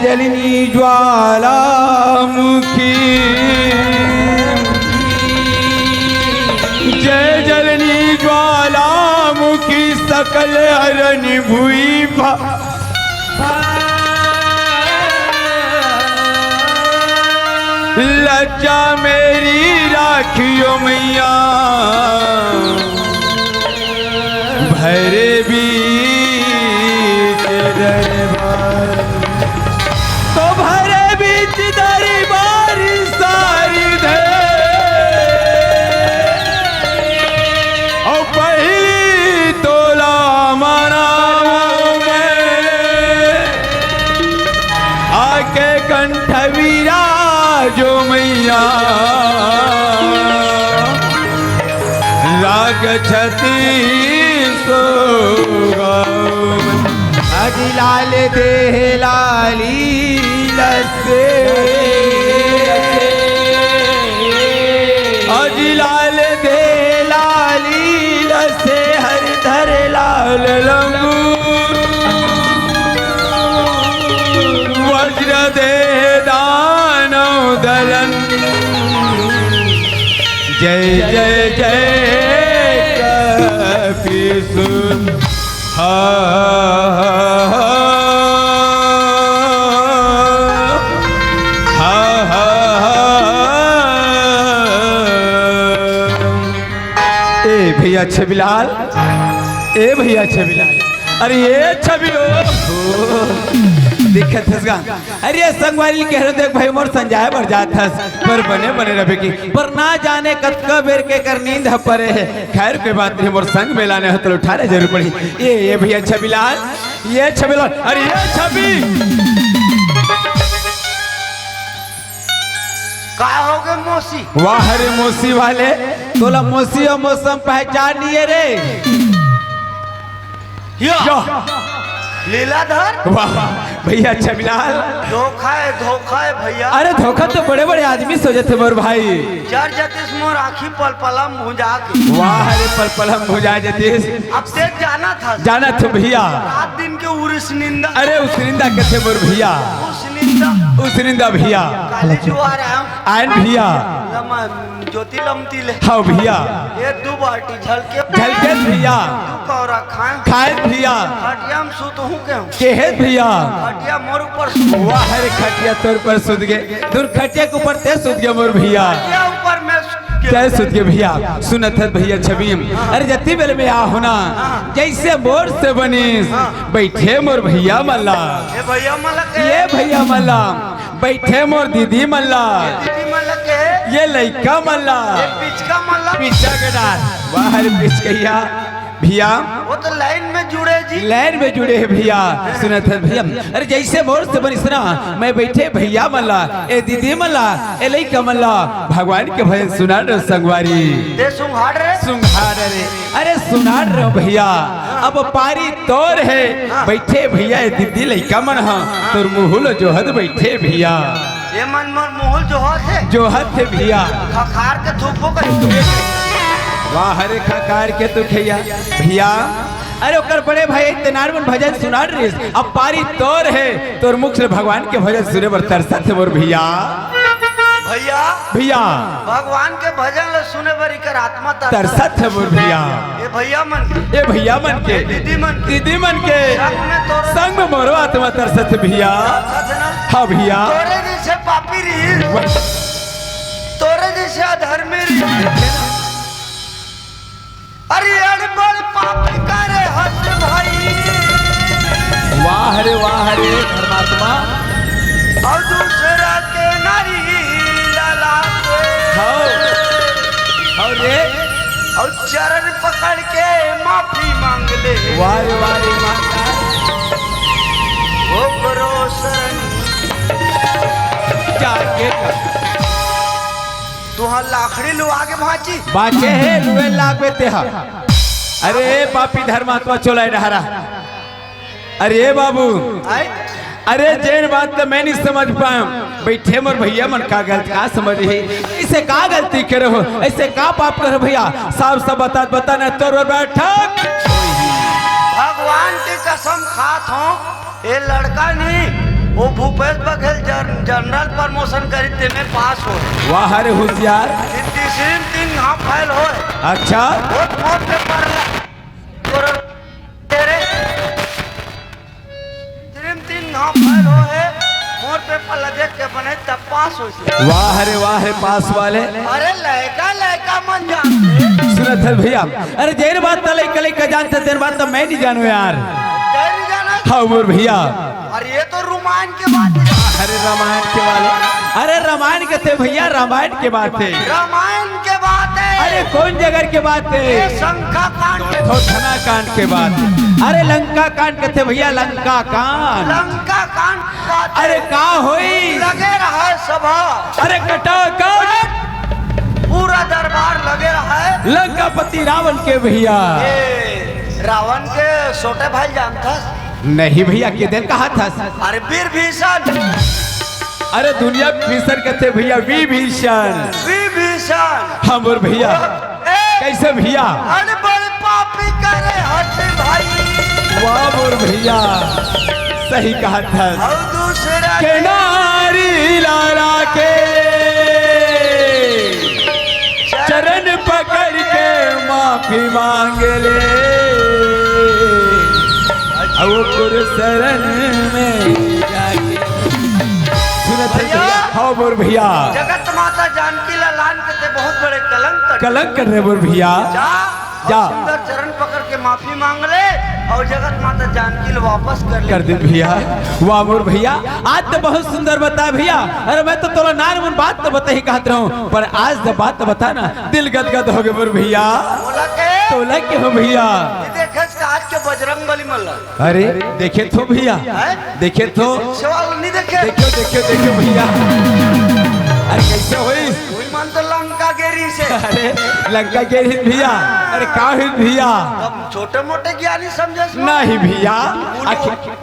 जलनी ज्वालामुखी, जय जलनी ज्वालामुखी, सकल हरण भुई लज्जा मेरी राखियो मैया, भरे बीच दरबार, तो भरे बीच दरबार सारी धे, और पहली तोला माना मैं, आके कंठ वीरा जो मैया, राग छती सो अजी लाल दे लाली लसे, अजी लाल दे लाली लसे, हरिधर लाल लंगूर, वज्र दे दानव दलन, जय जय जय कपीसुर, हा भैया छबिलाल, ए भैया छबिलाल, अरे ये छबिलो दिखत हसगा, अरे संगवारी कह रहे देख भाई मोर संजाय बढ़ जात हस, पर बने बने रहे की, पर ना जाने कतका बेर के कर नींद परे है, खैर कोई बात नहीं, मोर संग मिलाने हो तो उठाने जरूर पड़ी। ये भैया छबिलाल, ये छबिलाल, अरे ये छबी का हो गए मौसी? वाह रे मौसी वाले, तोला मौसी और मौसम पहचान नहीं रे, यो लीलाधर, वाह भैया छबिलाल, धोखा है भैया। अरे धोखा तो बड़े बड़े आदमी सोचते मोर भाई, जर जतीस मोर आखी पलपलम भुजा के, वाह रे पलपलम भुजा जतीस, अब से जाना था भैया, रात दिन के उर्स निंदा, अरे उस निंदा कैसे मोर भैया, उस निंदा भैया, काले जो आ रहा है आयन भैया, ज्योति लमती ले, हाँ भैया, ये दो बाल्टी झलके भैया, तू कौरा खाए भैया, खटिया में सूत हूँ के केहे भैया, खटिया मोर ऊपर, वाह रे खटिया तोर पर सुध गए, दूर खटिया के ऊपर ते सुध गए मोर भैया, खटिया ऊपर में जय सुध गए भैया, सुनत है भैया छबीम, अरे जति बेल में आ होना, जैसे मोर से बनीस, बैठे मोर भैया मल्ला, ये भैया मलक, ये भैया मल्ला, बैठे मोर दीदी मल्ला, दीदी मलक है, ये लइका मल्ला, ये पिचका मल्ला, पिचा गडार, वाह रे पिचकैया भैया, वो तो लाइन में जुड़े जी, लाइन में जुड़े हैं भैया, सुनत है भैया, अरे जैसे मोर से बनी सुना, मैं बैठे भैया मल्ला, ए दीदी मल्ला, ए लइका मल्ला, भगवान के भजन सुना रे संगवारी, दे सुंघाड़ रे, अरे सुना रे भैया, अब पारी तोर है, बैठे भैया ए दीदी लइका मन हा, तोर मुहुल जोहद बैठे भैया, ये मन मोर मुहुल जोहद है भैया, खखार के थूको कर, वाह रे खकार के तू खैया भैया, अरे ओकर बड़े भाई इतनारवन भजन सुना रे, अब पारी तोर है, तोर मुख से भगवान के भजन सुने पर तरसत है मोर भैया, भैया भगवान के भजन ल सुने बर इकर आत्मा तरसत है मोर भैया, ये भैया मन के, दीदी मन के संग में मोरो आत्मा तरसत है भैया, हाँ भैया, तोरे जैसे पापी रही, तोरे जैसे अधर्मी रही, अरे अड़बड़ पापी करे हस भाई, वाह रे धर्मात्मा, और दूसरा के नारी लाला रे, और चरण पकड़ के माफी मांग ले, वाह रे माता, वो परोसन जाके तुहा लाखड़ी लो आगे भाची, बाचे है लुए लागवे तेहा, अरे पापी धर्मात्मा चोला डहरा, अरे बाबू, अरे जैन बात तो मैं नहीं समझ पाया, बैठे मोर भैया मन का गलत का समझ है, इसे का गलती करे हो, ऐसे का पाप करे भैया, साफ सब बता न तोर बैठक, भगवान की कसम खात हो, ये लड़का नहीं वो भूपेश बघेल जनरल प्रमोशन करी ते में पास हो वाह रे होशियार। तीसरी तीन हाँ फाइल हो अच्छा बहुत मौत पे पड़ला तेरे तीन हाँ फाइल हो है मोर पे पल्ला देख के बने तब पास हो सी। वाह रे पास वाले। अरे लड़का मन जानते सुनत है भैया। अरे जेर बात तो लड़का जानते तेरे बात तो मैं नहीं जानू यार। तेरी जाना हाँ मोर भैया। अरे ये तो रामायण के बात है। अरे रामायण के वाले। अरे रामायण के थे भैया, रामायण के बात है। रामायण के बात है। अरे कौन जगह के बात है? ये शंखा कांड के थोथना कांड के बात है। अरे लंका कांड के थे भैया, लंका कांड। लंका कांड की बात है। अरे का होई लगे रहा है सभा। अरे कटा कांड पूरा दरबार लगे रहा है लंकापति रावण के भैया। ये रावण के छोटे भाई जानता नहीं भैया के दिन कहा था। अरे वीर भीषण। अरे दुनिया भीषण के थे भैया, विभीषण। विभीषण हाँ मोर भैया। कैसे भैया? अरे बड़े पापी करे हट भाई। वाह मोर भैया सही कहा था। और दूसरा के नारी लाला के चरण पकड़ के माफी मांग ले, और गुरु शरण में जाके। सुनत है भैया? हाँ मोर भैया। जगत माता जानकी लालान के ते बहुत बड़े कलंक कर रहे मोर भैया। जा सुंदर चरण पकड़ के माफी मांग ले और जगत माता जानकी ले वापस कर दे भैया। वाह मोर भैया आज तो बहुत सुंदर बता भैया। अरे मैं तो तोला नार मन बात तो बता ही कहत रहूं, पर आज तो बात तो बता ना दिल गदगद हो गए मोर भैया। बोला के तोला के हो भैया? देखस का आज के बजरंग बली मल्ला। अरे देखे तो भैया, देखे तो सवाल नहीं देखे। देखो भैया। अरे कैसे होई? मन तो लंका गेरी से। अरे लंका के हित भैया। अरे का हित भैया? अब छोटे मोटे ज्ञानी समझे नहीं भैया।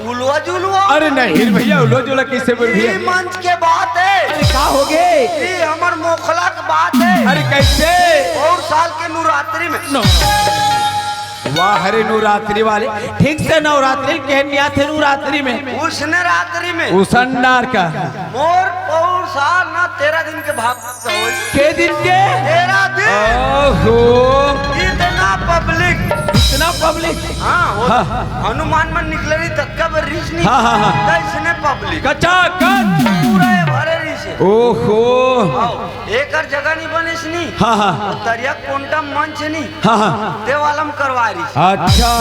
उलवा जुलवा। अरे नहीं भैया उलो जुला कैसे बोल भैया? ये मंच के बात है। अरे का हो गए? ये हमार मोखला के बात है। अरे कैसे? और साल के नवरात्रि में वाह हरे नवरात्रि वाले ठीक से नवरात्रि कहनिया थे नवरात्रि में उसने रात्रि में उसंडार का मोर पौर साल ना 13 दिन के भाग के दिन के 13 दिन। ओहो इतना पब्लिक हाँ हनुमान मन निकले रही तक का रीच नहीं। हाँ इसने पब्लिक कच्चा कच पूरा भरे रही से। ओहो एक और जगह नहीं बने इसनी। हाँ तरिया कोंटा मंच नहीं। हाँ देवालम करवा रही। अच्छा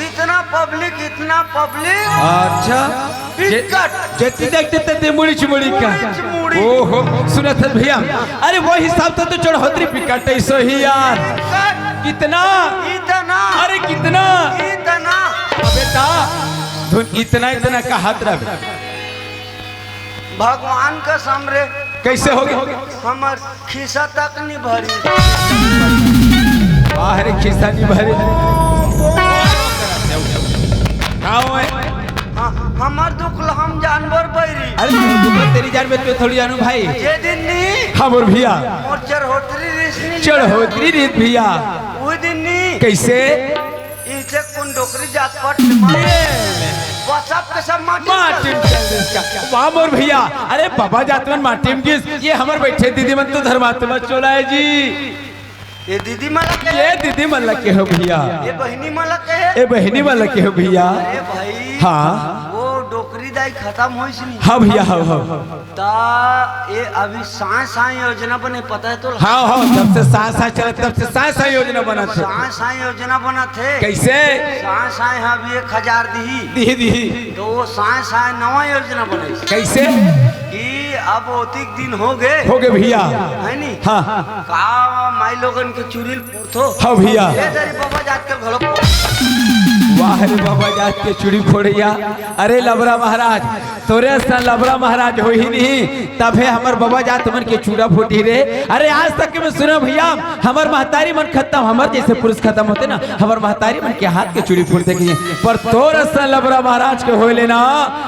इतना पब्लिक अच्छा जेती देखते थे मुड़ी चुमुड़ी का। ओहो सुनत है भैया। अरे वो हिसाब से तो चढ़ोतरी पिकट ऐसो ही यार। कितना अरे कितना बेटा धुन इतना का हाथ रख भगवान का सामने कैसे हो गए? हमार खिस्सा तक नहीं भरी। बाहर खिस्सा नहीं भरी। हमार दुख हम जानवर बैरी। अरे तेरी जान में तो थोड़ी जानू भाई। ये दिन नहीं हाँ मोर भैया मोर चढ़ोतरी रीत भैया। वो दिन नहीं कैसे? इसे कौन डोकरी जात पट सब के सब माटिम वाह मोर भैया। अरे बाबा जातवन माटिम किस ये हमार बैठे दीदी मन तो धर्मात्मा चोला है जी। ये दीदी मला के ये दीदी मल्ला के हो भैया। ये बहनी मला के है। ये बहनी मल्ला के हो भैया। अरे भाई हाँ वो डोकरी दाई खत्म होई सी नहीं। हाँ भैया हाँ ता ये अभी सांस योजना बने पता है तो। हाँ तब से सांस चला तब से सांस योजना बना थे। सांस योजना बना थे कैसे? सांस अभी 1000 दी तो वो सांस नवा योजना बने कैसे कि अब ओतिक दिन हो गए भैया है नी। हाँ का माई लोगन के चुरिल पूछो। हाँ भैया बाबा जात के घलो वाह रे बाबा जात के चूड़ी फोड़िया। अरे लबरा महाराज तोरे सा लबरा महाराज हो ही नहीं तबे हमर बाबा जात मन के चूड़ा फूटी रे। अरे आज तक में सुना भैया हमर महतारी मन खत्म हमर जैसे पुरुष खत्म होते ना हमर महतारी मन के हाथ के चूड़ी फूटते की पर तोरे सा लबरा महाराज के होले ना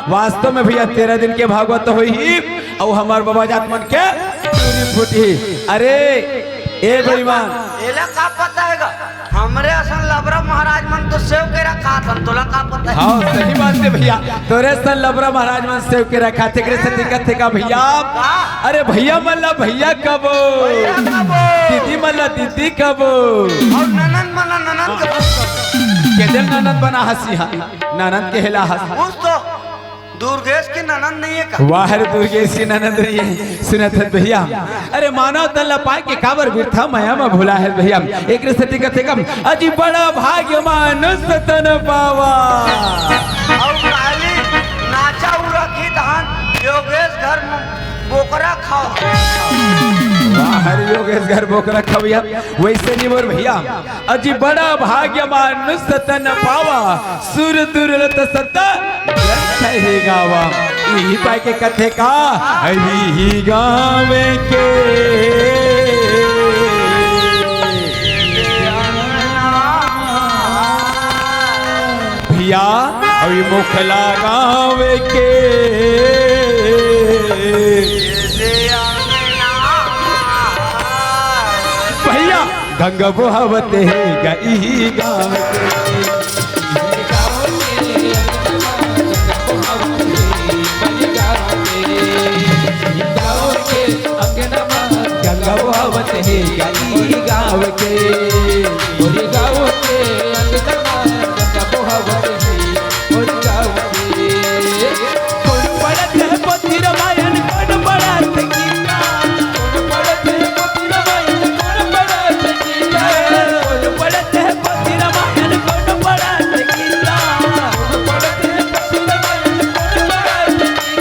वास्तव में भैया 13 दिन के भागवत हो ही और हमार बाबा जात मन के चूड़ी फूटी। अरे ए बेईमान एला का पता हैगा हमरे असन लबरा महाराज मन तो सेव के रखा था, तोला का पता है? हाँ सही बात है भैया, तोरे सन लबरा महाराज मन सेव के रखा थे करे से दिक्कत थे का भैया। अरे भैया मल्ला भैया कबो, भैया कबो, दीदी मल्ला दीदी कबो, और ननन मना ननन के दिल ननद बना हंसी ननद के हिला हंस। उस तो दुर्गेश की ननन नहीं है का? वाह रे दुर्गेश की ननद रही है सुनत है भैया। अरे मानव तल्ला पाए के काबर बिरथा माया में भूला है भैया। एक से टिकट से कम अजी बड़ा भाग्य मानुष तन पावा। और काली नाचा उड़ा की धान योगेश घर में बोकरा खाओ। हर योगेश घर बोकरा खबिया वैसे नहीं मोर भैया। अजी बड़ा भाग्य मानुष तन पावा सुर दुर्लत सत्ता ही गावा यही पाए के कथे का ही गावे के भैया अभी मुखला गावे के भैया गंगा बहावते है गई गाँव गंगा बहावते है गई गाँव के मोरी गाँव के गंगा बहावते है मोरी गाँव के कौन पड़त है पति रामायण कौन पड़त गीता कौन पड़त है पति रामायण कौन पड़त गीता कौन पड़त है पति रामायण कौन पड़त गीता कौन पड़त है पति रामायण कौन पड़त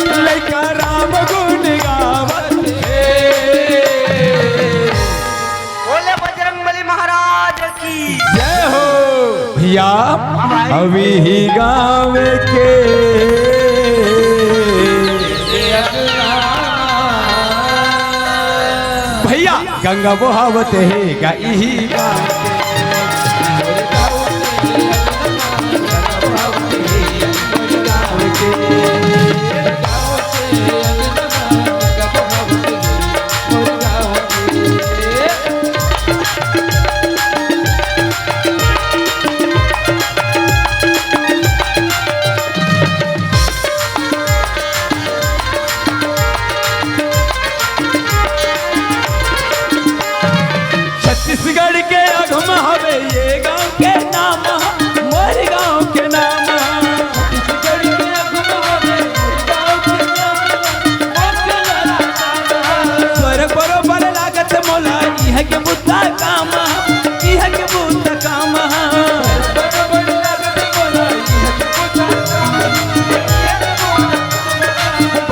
गीता लइका राम गुण गावत है। बोले बजरंगबली महाराज की जय हो भैया अभी ही गाँव के भैया गंगा बहावत है गई गाँव छत्तीसगढ़ के अगम हवे ये गांव के नाम मोर गांव के नाम छत्तीसगढ़ के अगम हवे गांव के नाम स्वर बरोबर लागत मोला इह के बुद्धा काम इह के बुद्धा काम बरोबर लागत मोला इह के बुद्धा काम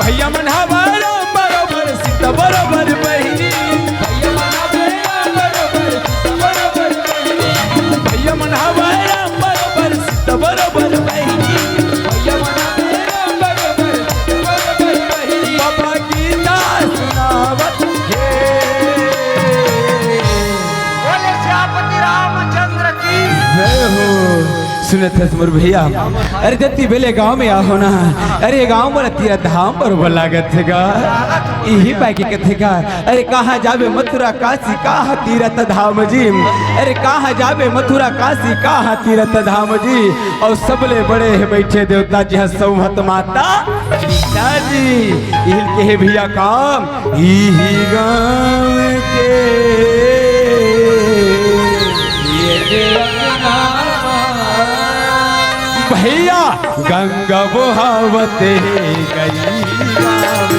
भैया मन हमारा बरोबर सीता बरोबर बहिनी भैया मन हमारा बरोबर सीता बरोबर बहिनी भैया मन हमारा बरोबर सीता बरोबर बहिनी बाबा गीता सुनावत है। बोले श्यामपति रामचंद्र की जय हो सुनत है मोर भैया। अरे जत्ती बेले गांव में आहो ना अरे गांव में तीरा धाम पर लागत है गा यही पैके कथे का। अरे कहाँ जाबे मथुरा काशी कहाँ तीरथ धाम जी अरे कहाँ जाबे मथुरा काशी कहाँ तीरथ धाम जी और सबले बड़े है बैठे देवता जी सौमत माता सीता जी इहिल के है भैया काम यही गाँव के भैया गंगा बहावते गई गाँव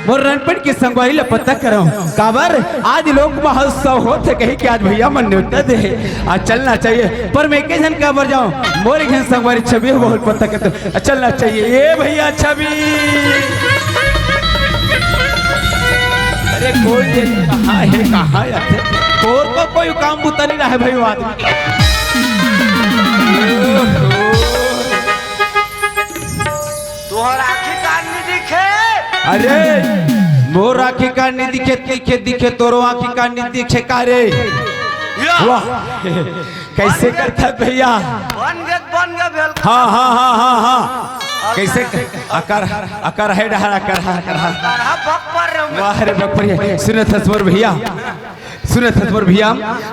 मोर रणपट की संगवारी ला पता करो काबर आज लोक महोत्सव होते कही कि आज भैया मन न्योता दे आज चलना चाहिए पर मैं के जन काबर जाऊं मोर एक जन संगवारी छवि बहुत पता करते चलना चाहिए ये भैया छवि अरे कोई कहाँ है और को कोई काम बुता नहीं रहा है भाई आदमी तोहर आँखी कान नहीं दिखे। अरे मोर आँखी कान नहीं दिखे दिखे दिखे तोरो आँखी कान नहीं दिखे का रे वाह कैसे करता भैया बन गए भेल। हाँ हाँ हाँ हाँ हाँ कैसे आकार आकार है डहर आकार करहा भक पर रहो। वाह रे बक पर सुनत हसवर भैया सुनत हसवर भैया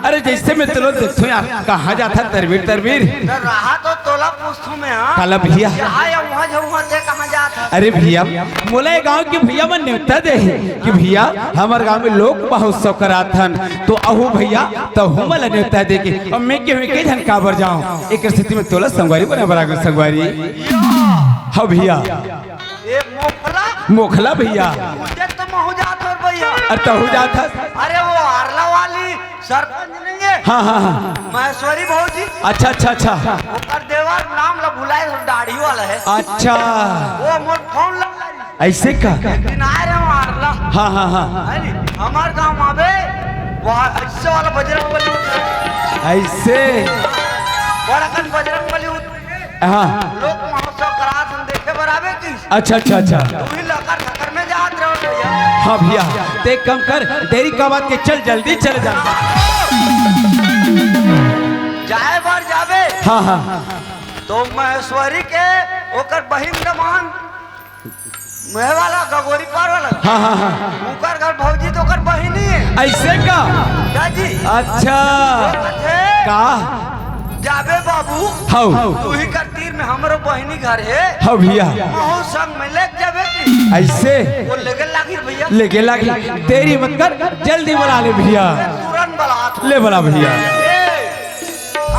अरे जैसे मैं चलो देखो यार कहाँ जाता तरबीर तरबीर रहा तो तोला पूछू में हाँ काला भैया वहाँ जाऊँ थे कहाँ जाता। अरे भैया मोला गांव के भैया मन न्योता दे कि भैया हमारे गांव में लोक महोत्सव कराथन तो अहू भैया तो हम मला न्योता दे के और मैं के जन काबर जाऊं एक स्थिति में तोला संगवारी बना बराबर संगवारी हाँ भैया ये मोखला मोखला भैया मुझे तो महू जाता और भैया अरे तो जाता अरे वो आरला वाली सरपंच नहीं है। हाँ हाँ हाँ महेश्वरी भौजी अच्छा अच्छा अच्छा वो कर देवर नाम ला भुलाए दाढ़ी वाला है। अच्छा वो मोर फोन लगा ऐसे का एक दिन आए रहे आरला हाँ हाँ हाँ है नी हमार गांव आवे वहाँ ऐसे वाला बजरंग बली ऐसे बड़कन बजरंग बली हाँ लोक महोत्सव करा हम देखे बराबर की अच्छा अच्छा अच्छा तू ही लकर ठकर में जात रहो भैया। हाँ भैया ते कम कर देरी का बात के चल जल्दी चल जा जाए बार जावे हाँ हाँ तो महेश्वरी के ओकर बहिन दमान मुहे वाला गगोरी पार वाला हाँ हाँ हाँ ओकर घर भौजी तो ओकर बहिनी है ऐसे का दादी अच्छा का जाबे बाबू हाँ तू ही कर तीर में हमरो बहिनी घर है हाँ भैया महू संग में ले जाबे की ऐसे वो लेके लागी भैया लेके लागी देरी मत कर जल्दी बुला ले भैया तुरंत बला ले बुला भैया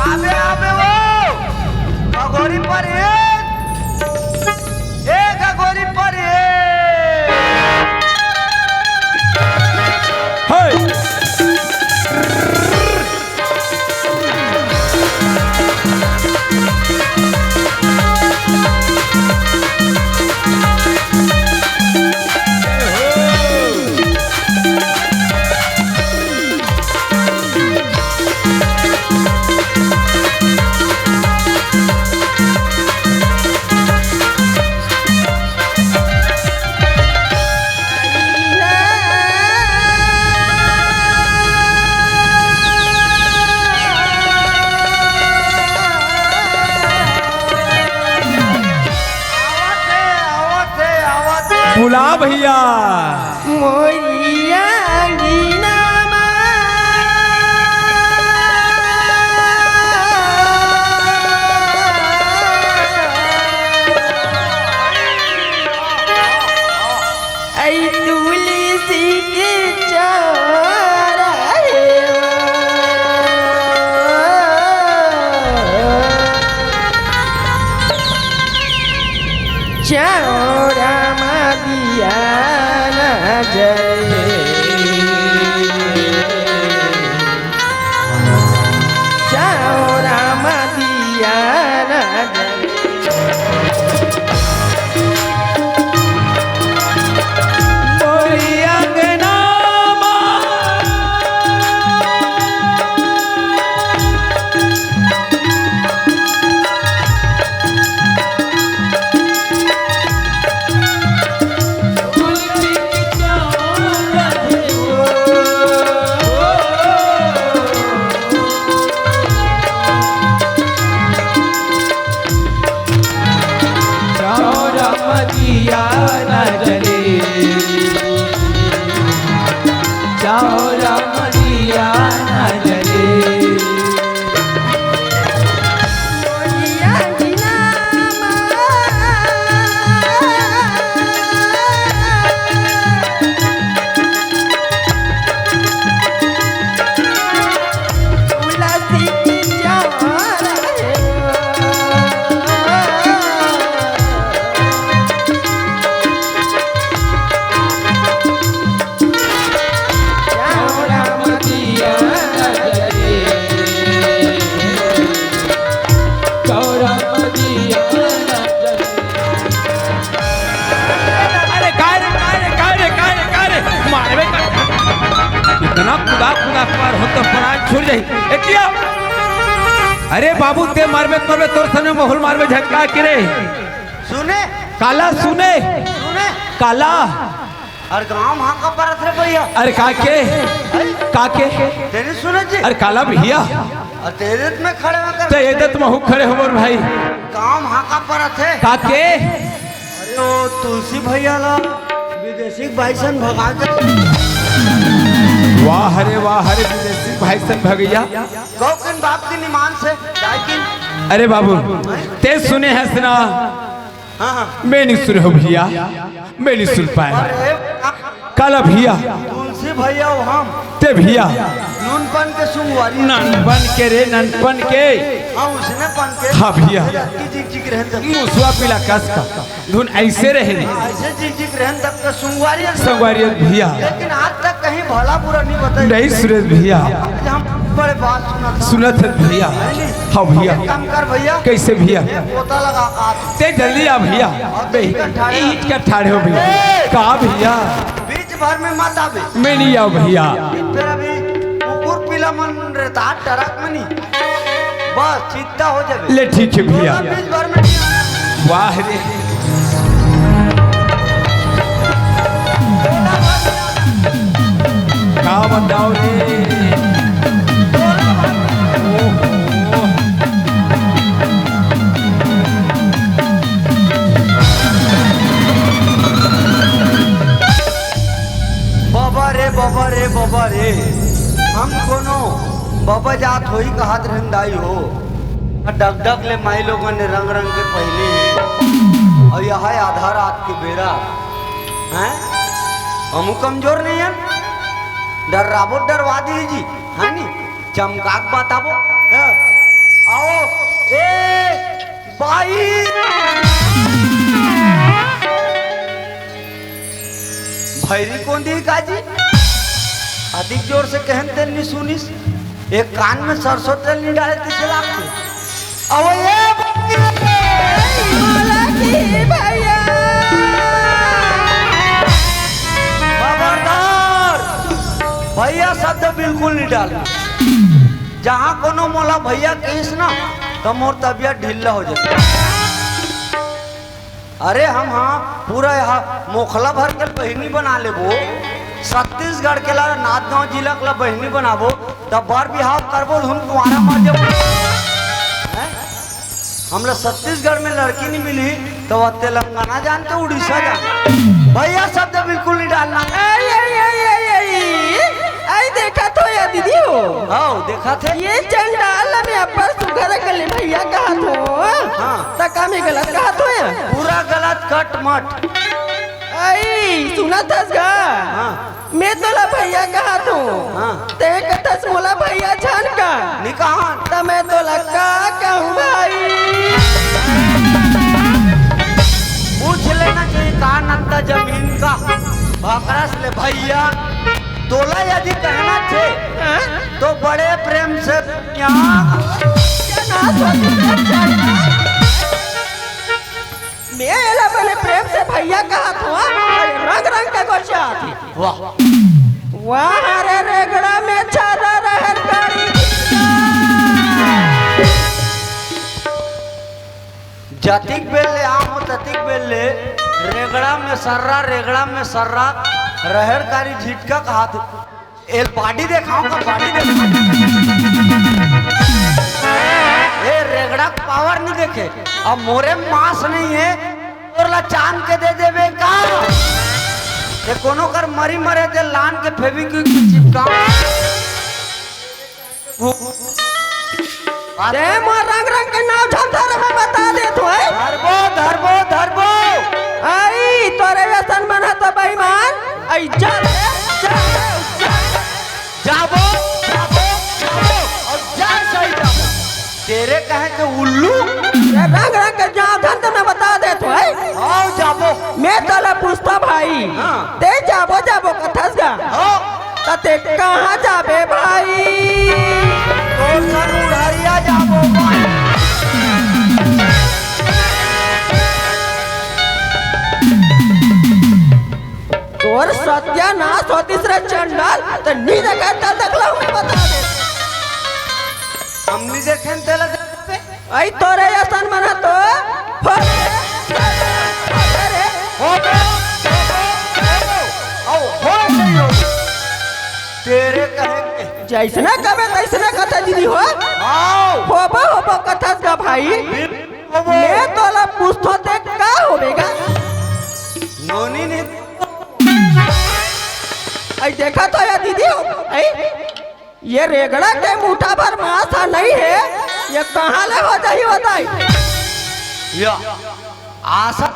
आबे आबे वो गगोरी पर है ए गगोरी पर है बुला भैया मोरिया गिनामा आई तुलसी के चौरा चौरा दिया न जय चौरा दिया न जय छूट जाई ए किया अरे बाबू ते मारबे तोर सने मोहल मारबे झटका किरे सुने काला सुने सुने काला और गांव वहां का परत रे भैया अरे काके तेरे सुने जी अरे काला भैया और तेरे में खड़े होकर तो ये तुम हु खड़े हो मोर भाई गांव वहां का परत है काके अरे ओ तुलसी भैया ला विदेशी भाईसन भगा के वाह रे विदेशी भाई सन भगैया गौकिन बाप की निमान से जायकिन अरे बाबू ते सुने हैं सुना हाँ मैं नहीं सुने हो भैया मैं नहीं सुन पाया अरे काला भैया तुलसी भैया वो हम ते भैया नूनपन के सुंगवारी ननपन के रे ननपन के हाँ उसने पन के हाँ भैया जिक रहन तक मुसवा पीला कस का धुन ऐसे रहे नहीं ऐसे जिक रहन तक के सुंगवारी संगवारी भैया लेकिन आज तक कहीं भला बुरा नहीं बताई नहीं सुरेश भैया हम बड़े बात सुना सुनत है भैया हाँ भैया काम कर भैया कैसे भैया पोता लगा का ते जल्दी आ भैया ईट का ठाड़े हो भैया का भैया बीच भर में मत आवे मैं नहीं आओ भैया फिर अभी कुकुर पीला मन रहता टरक में नहीं बस चित्ता हो जावे ले ठीक है भैया बीच भर में नहीं आना। वाह रे का बताओ रे बाबा रे हम कोनो बाबा जात होई कहत रंदाई हो डग डग ले माई लोगों ने रंग रंग के पहले हैं और यह है आधा रात के बेरा हैं हम कमजोर नहीं है डराबो डरवा दीजी है नी चमकाक बताबो आओ ए बाई भैरी कौन दी काजी अधिक जोर से कहन तेल नहीं सुनिस एक कान में सरसों तेल नहीं डाले तीसरे लागते अब ये भैया खबरदार भैया शब्द बिल्कुल नहीं डालना जहाँ कोनो मोला भैया कहिस ना तो मोर तबियत ढीला हो जाए अरे हम हाँ पूरा यहाँ मोखला भर के बहनी बना ले वो छत्तीसगढ़ के ला नाथगांव जिला के ला बहनी बनाबो तब बार बिहाव करबो हम तुम्हारा मर जाबो हम लोग छत्तीसगढ़ में लड़की नहीं मिली तो वह तेलंगाना जानते उड़ीसा जानते भैया शब्द बिल्कुल नहीं डालना आई देखा तो या दीदी हो हाँ देखा थे ये चंडाल में अपन सुगर कले भैया कहा तो हाँ तका में गलत कहा तो या पूरा गलत कट मट आई सुना थस गा हाँ मैं तोला भैया कहा तू हाँ ते कथस मोला भैया जान का निकाहन त मैं तोला का कहूँ भाई पूछ लेना चाहिए कहा नंदा जमीन का भाकरस ले भैया तोला यदि कहना थे तो बड़े प्रेम से यहाँ मैं एला बने प्रेम से भैया कहा था रंग रंग का गोचा थी वाह वाह रे रेगड़ा में चारा रहर गाड़ी जतिक बेल ले आम ततिक बेल ले रेगड़ा में सर्रा रहर कारी झिटका कहा थे एल बाडी देखाओ का बाडी देखाओ ए रेगड़ा पावर नहीं देखे अब मोरे मांस नहीं है और ला चांद के दे देवे का ये कोनो कर मरी मरे दे लान के फेविक्विक चिपका अरे मोर रंग रंग के नाम झमझर में बता दे तो है धरबो आई तोरे व्यसन बना तो बेईमान आई जाबो और जा सही जाबो तेरे कहे के उल्लू रंग रंग के जहाँ धन में बता दे तो है आओ जाबो मैं तोला पूछता भाई हाँ। ते जाबो कथस गा आओ ते कहाँ जाबे भाई तो सर उड़ारिया जाबो तोर सत्यानाश होती सर चंडाल तो नी जगह तक ला मैं बता दे हमनी देखें तेला पे आई तोरे असन मना तो तेरे कहे जैसना कबे तैसना कथा दीदी हो होबो कथा का भाई मैं तोला पूछतो ते का होवेगा नोनी ने आई देखा तो या दीदी हो आई ये रेगड़ा के मुठा भर मांस नहीं है ये कहाँ ले हो जाही बताई या आशा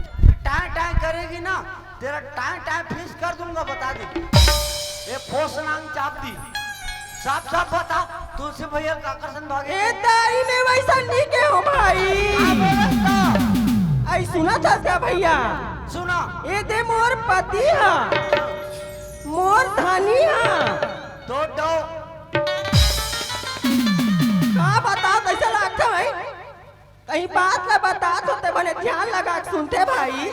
करेगी ना तेरा टाइम टाइम फिक्स कर दूंगा बता दे ये फोसनांग चाप दी साफ साफ बता तुलसी भैया का आकर्षण भागे ए तारी में वैसा नहीं के हो भाई आई सुना था क्या भैया सुना ए दे मोर पति हा मोर धनी हा तो का बता कैसा लगता भाई कहीं बात ना बता तो ते बने ध्यान लगा के सुनते भाई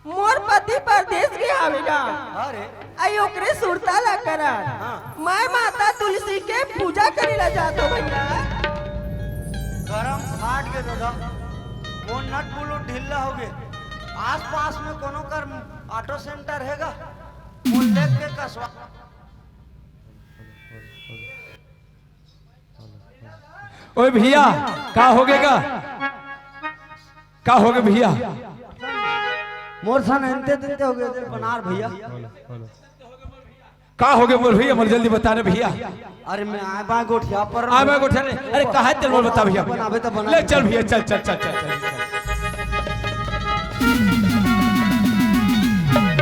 मोर पति परदेश के आवेगा अरे आई ओकरे सुरता ला करा मैं माता तुलसी के पूजा करे ला जातो भैया गरम फाट के दादा वो नट बुलू ढीला हो गए आस पास में कोनो कर ऑटो सेंटर हैगा वो लेग के कसवा ओए भैया का हो गएगा का हो गए भैया मोर सन अंते दिनते हो गए बनार भैया का हो गए बोल भैया मोर जल्दी बताने भैया अरे मैं आए बा गोठिया पर आ मैं गोठा नहीं अरे कहा चल बोल बता भैया बनावे तो बना ले चल भैया चल चल चल चल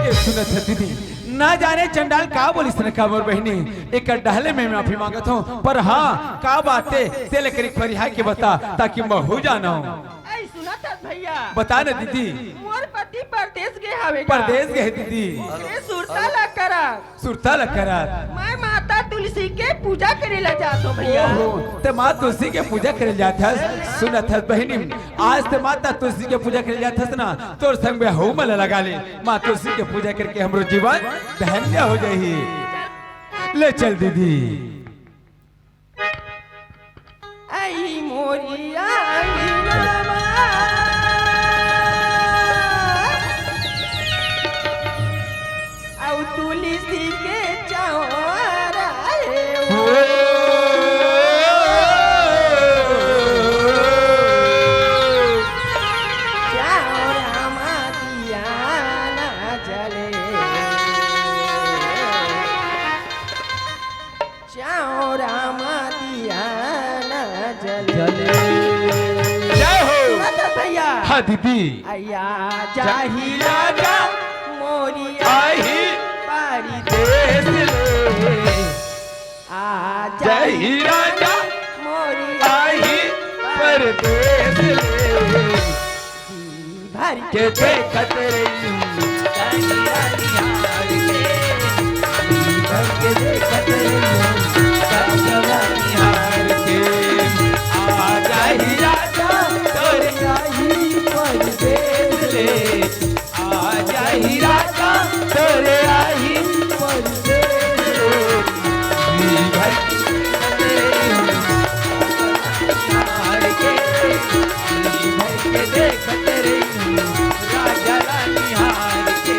ये सुनत है दीदी ना जाने चंडाल का बोली इसने का मोर बहनी एक डहले में माफी मांगत हूँ पर हाँ का बातें तेले करी फरिया के बता ताकि मैं हो जाना हूँ आई सुना था भैया बता ना दीदी मोर पति परदेश के आवेगा परदेश गए दीदी ओकरे सुरता ला करा सुरता लकरा मैं माता तुलसी के पूजा करे ला जातो भैया ते माँ तुलसी के पूजा करे जाता सुनत है बहनी आज ते माता तुलसी के पूजा करे जाता ना तोर संग में हो मला लगा ले माँ तुलसी के पूजा करके हमरो जीवन धन्य हो जाही ले चल दीदी आई मोरिया औ तुलसी के चौरा चौरा मातिया ना जले चौरा मातिया ना जले जय हो भैया हाँ दीदी आया जाही राजा मोरिया आई पारी देश ले आ जय ही राजा मोरिया आई परदेश ले भर के देखत रही जाही रानी हार के भर के देखत रही जाही रानी हार के आ जाही राजा तोरे आई परदेश ले आ जाही राजा तोरे आई परदेश ले भर के हार के भर के देखत रही राजा रानी हार के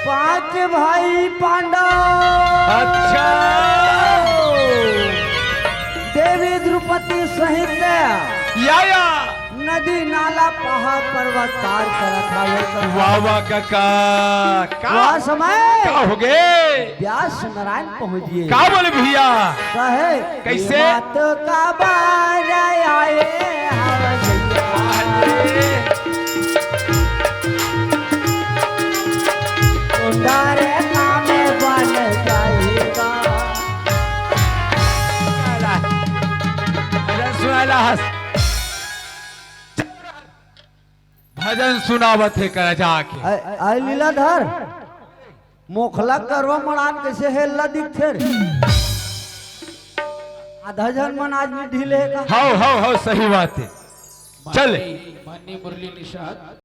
पांच भाई पांडव अच्छा देवी द्रौपदी सहित या नदी नाला पहाड़ पर्वत पार करत हवे वाह वाह काका का वह समय का हो गए व्यास नारायण पहुंच गए का बोले भैया कहे कैसे? ये बात का बार आए हवैया सुंदर काम बन जाएगा। भजन सुनाला हस भजन सुनावत है कर जाके आई लीलाधर मोखला करवा मड़ान कैसे हेल्ला दिखथे रे आधा जन मन आज में ढीले का हाउ सही बात है चल माननीय मुरली निषाद